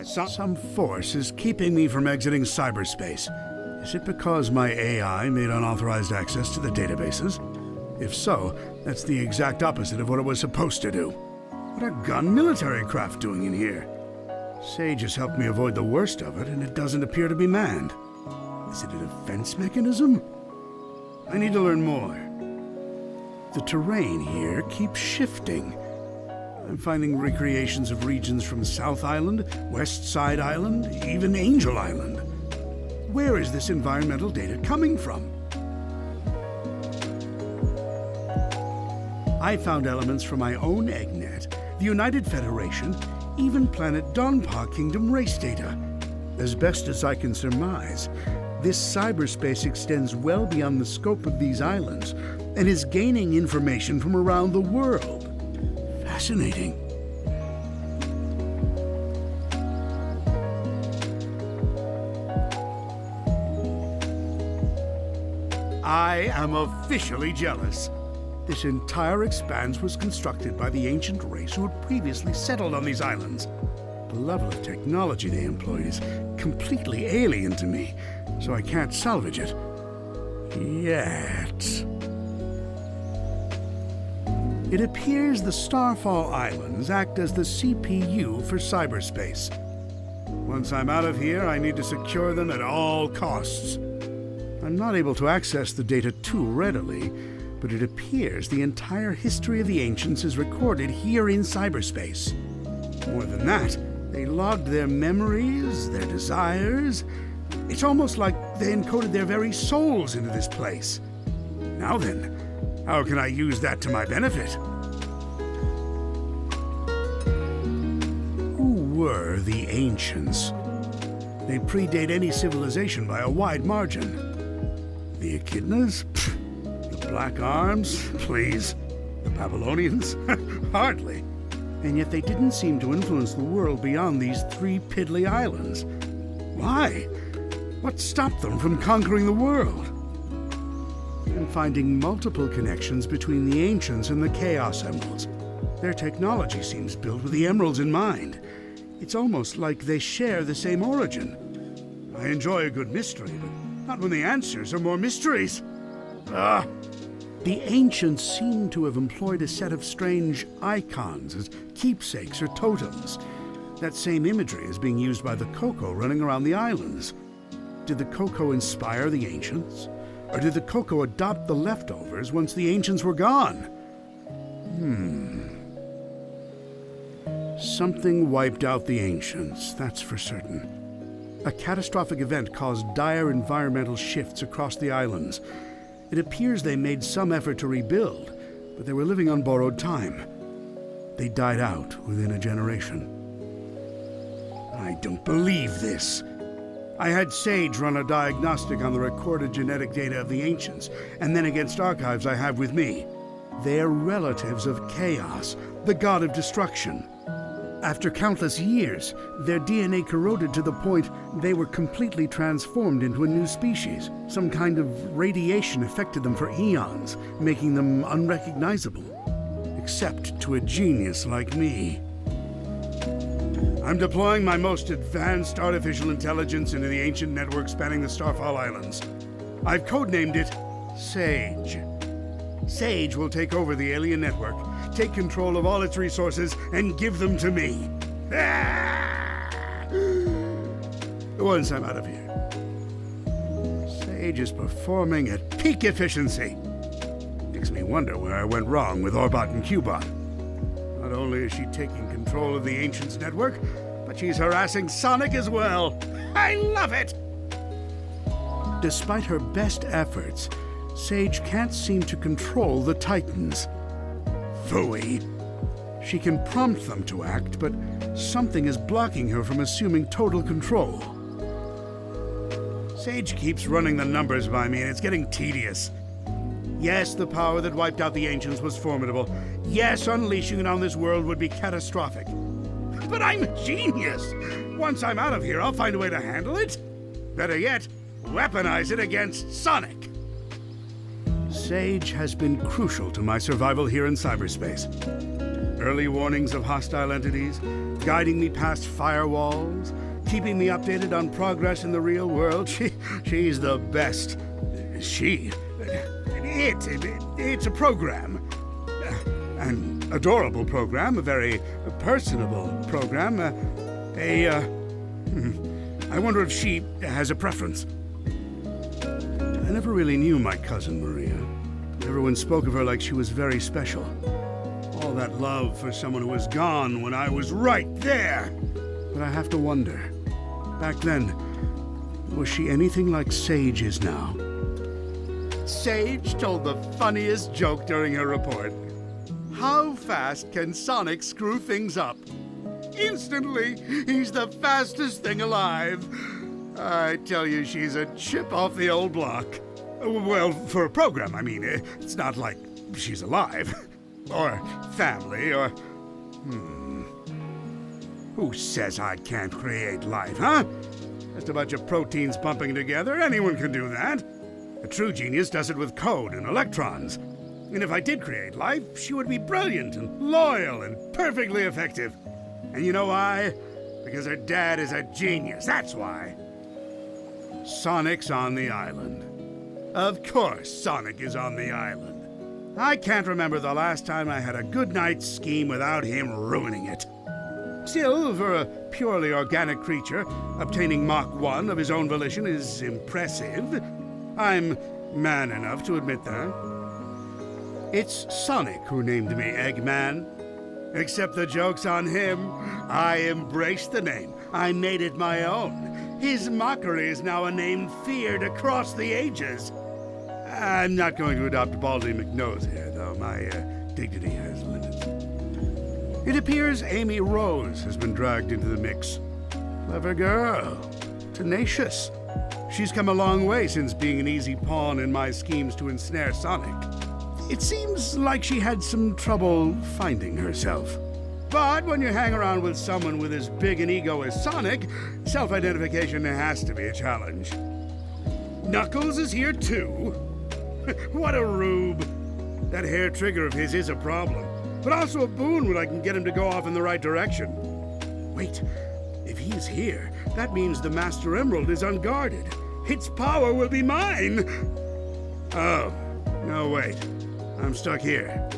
Some force is keeping me from exiting cyberspace. Is it because my AI made unauthorized access to the databases? If so, that's the exact opposite of what it was supposed to do. What are gun military craft doing in here? Sage has helped me avoid the worst of it, and it doesn't appear to be manned. Is it a defense mechanism? I need to learn more. The terrain here keeps shifting. I'm finding recreations of regions from South Island, West Side Island, even Angel Island. Where is this environmental data coming from? I found elements from my own EggNet, the United Federation, even planet Donpa Kingdom race data. As best as I can surmise, this cyberspace extends well beyond the scope of these islands and is gaining information from around the world. Fascinating. I am officially jealous. This entire expanse was constructed by the ancient race who had previously settled on these islands. The level of technology they employed is completely alien to me, so I can't salvage it. Yet. It appears the Starfall Islands act as the CPU for cyberspace. Once I'm out of here, I need to secure them at all costs. I'm not able to access the data too readily, but it appears the entire history of the Ancients is recorded here in cyberspace. More than that, they logged their memories, their desires. It's almost like they encoded their very souls into this place. Now then, how can I use that to my benefit? Who were the Ancients? They predate any civilization by a wide margin. The Echidnas? The Black Arms? Please. The Babylonians? Hardly. And yet they didn't seem to influence the world beyond these 3 piddly islands. Why? What stopped them from conquering the world? I'm finding multiple connections between the Ancients and the Chaos Emeralds. Their technology seems built with the Emeralds in mind. It's almost like they share the same origin. I enjoy a good mystery, but not when the answers are more mysteries. The Ancients seem to have employed a set of strange icons as keepsakes or totems. That same imagery is being used by the Coco running around the islands. Did the Coco inspire the Ancients? Or did the Coco adopt the leftovers once the Ancients were gone? Something wiped out the Ancients, that's for certain. A catastrophic event caused dire environmental shifts across the islands. It appears they made some effort to rebuild, but they were living on borrowed time. They died out within a generation. I don't believe this. I had Sage run a diagnostic on the recorded genetic data of the Ancients, and then against archives I have with me. They're relatives of Chaos, the god of destruction. After countless years, their DNA corroded to the point they were completely transformed into a new species. Some kind of radiation affected them for eons, making them unrecognizable. Except to a genius like me. I'm deploying my most advanced artificial intelligence into the ancient network spanning the Starfall Islands. I've codenamed it Sage. Sage will take over the alien network, take control of all its resources, and give them to me. Once I'm out of here. Sage is performing at peak efficiency. Makes me wonder where I went wrong with Orbot and Cubot. Not only is she taking control of the Ancients network, but she's harassing Sonic as well. I love it! Despite her best efforts, Sage can't seem to control the Titans. Phooey. She can prompt them to act, but something is blocking her from assuming total control. Sage keeps running the numbers by me, and it's getting tedious. Yes, the power that wiped out the Ancients was formidable. Yes, unleashing it on this world would be catastrophic. But I'm a genius! Once I'm out of here, I'll find a way to handle it. Better yet, weaponize it against Sonic. Sage has been crucial to my survival here in cyberspace. Early warnings of hostile entities, guiding me past firewalls, keeping me updated on progress in the real world. She's the best. It's a program. An adorable program, a very personable program. I wonder if she has a preference. I never really knew my cousin Maria. Everyone spoke of her like she was very special. All that love for someone who was gone when I was right there. But I have to wonder, back then, was she anything like Sage is now? Sage told the funniest joke during her report. How fast can Sonic screw things up? Instantly, he's the fastest thing alive. I tell you, she's a chip off the old block. Well, for a program, I mean. It's not like she's alive. Or family, or... Who says I can't create life, huh? Just a bunch of proteins bumping together. Anyone can do that. A true genius does it with code and electrons. And if I did create life, she would be brilliant and loyal and perfectly effective. And you know why? Because her dad is a genius, that's why. Sonic's on the island. Of course Sonic is on the island. I can't remember the last time I had a good night's scheme without him ruining it. Still, for a purely organic creature, obtaining Mach 1 of his own volition is impressive. I'm man enough to admit that. It's Sonic who named me Eggman. Except the joke's on him. I embraced the name. I made it my own. His mockery is now a name feared across the ages. I'm not going to adopt Baldy McNose here, though. My dignity has limits. It appears Amy Rose has been dragged into the mix. Clever girl. Tenacious. She's come a long way since being an easy pawn in my schemes to ensnare Sonic. It seems like she had some trouble finding herself. But when you hang around with someone with as big an ego as Sonic, self-identification has to be a challenge. Knuckles is here too? What a rube. That hair trigger of his is a problem, but also a boon when I can get him to go off in the right direction. Wait, if he's here, that means the Master Emerald is unguarded. Its power will be mine! Oh, no wait. I'm stuck here.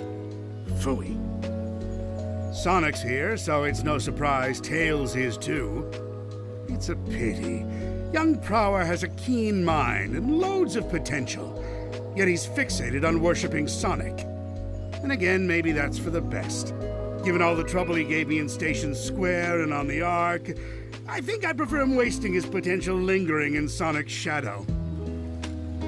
Phooey. Sonic's here, so it's no surprise Tails is too. It's a pity. Young Prower has a keen mind and loads of potential, yet he's fixated on worshipping Sonic. And again, maybe that's for the best. Given all the trouble he gave me in Station Square and on the Ark, I think I prefer him wasting his potential lingering in Sonic's shadow.